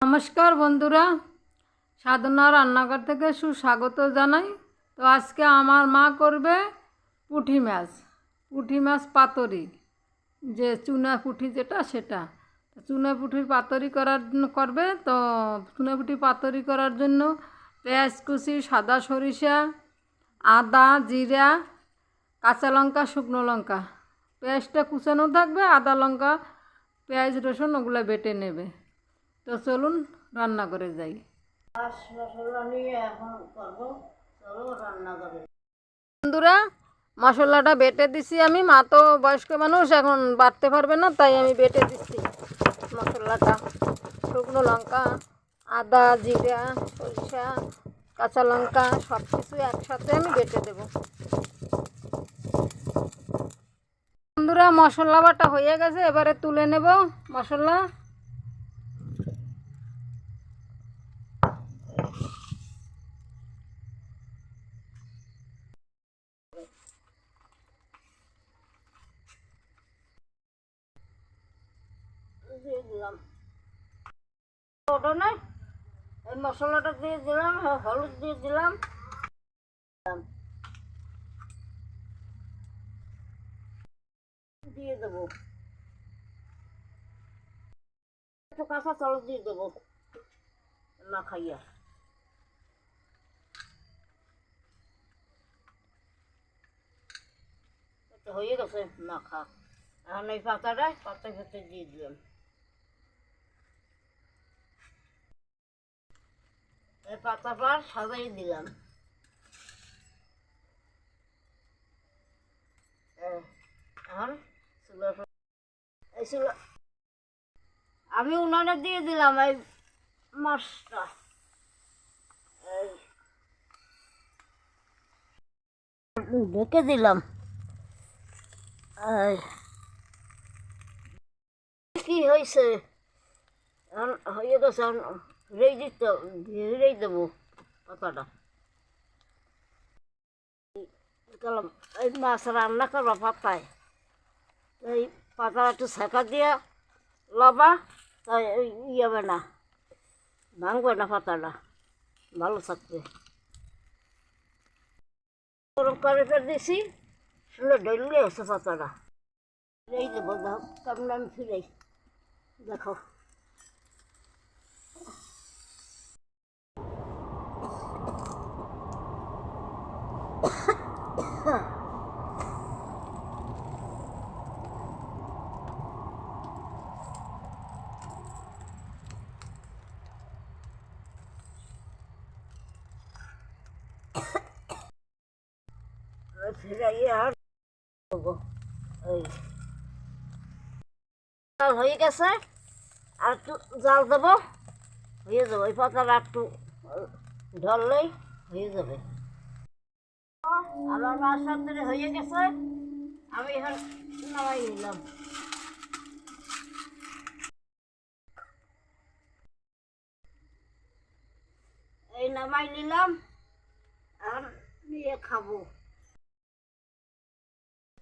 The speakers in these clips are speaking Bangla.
নমস্কার বন্ধুরা, সাধনা রান্নাঘর থেকে সুস্বাগত জানাই। তো আজকে আমার মা করবে পুঁটি মাছ পাতুরি, যে চুনা পুঁটি যেটা সেটা চুনা পুঁটির পাতুরি করবে। তো চুনা পুঁটি পাতুরি করার জন্য পেঁয়াজ কুচি, সাদা সরিষা, আদা, জিরা, কাঁচা লঙ্কা, শুকনো লঙ্কা, পেঁয়াজটা কুচানো থাকবে, আদা, লঙ্কা, পেঁয়াজ, রসুন ওগুলো বেটে নেবে। তো চলুন রান্না করে যাই। মশলা নিয়ে এখন করবো, চলো রান্না করে। বন্ধুরা, মশলাটা বেটে দিছি আমি। মা তো বয়স্ক মানুষ, এখন বাটতে পারবে না, তাই আমি বেটে দিচ্ছি মশলাটা। শুকনো লঙ্কা, আদা, জিরা, সরিষা, কাঁচা লঙ্কা সব কিছু একসাথে আমি বেটে দেব। বন্ধুরা, মশলা বাটা হয়ে গেছে, এবারে তুলে নেব মশলা। দিয়ে দিলাম ওটা নয়, এই মশলাটা দিয়ে দিলাম, হলুদ দিয়ে দিলাম, দিয়ে দেবো একটু কাঁচা চাল দিয়ে দেবো না খাইয়া। এটা হয়ে গেছে মাখা। এখন এই পাতা ফেটে দিয়ে দিলাম। এই পাতাটা সাজাই দিলাম। এখন আমি উনানে দিয়ে দিলাম এই মাছটা। ঢেকে দিলাম। কি হয়েছে? এখন হয়ে গেছে, রেই দেবো পাতাটা। এই মাছ রান্না করবা পাতায়, এই পাতা একটু সেকা দিয়ে লবা, তাই হবে না, ভাঙবে না, পাতাটা ভালো থাকবে। গরম করে ফের দিছি, শুনে ডলে এসে পাতাটা এই দেবো। দেখো কেমন আমি ফিরে, দেখো ফিরাইয়ে আর দেবো। এই হয়ে গেছে, আর একটু জাল দেবো, হয়ে যাবে। ওই পাতাটা একটু ঢললেই হয়ে যাবে। আমার মাছ রাত্রে হয়ে গেছে, আমি এখন নামাই নিলাম। এই নামাই নিলাম, এখন নিয়ে খাবো।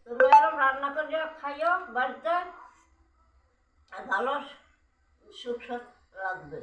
তোমরা এরকম রান্না করে খাইও বাড়িতে, আর ভালো সুস্বাদ লাগবে।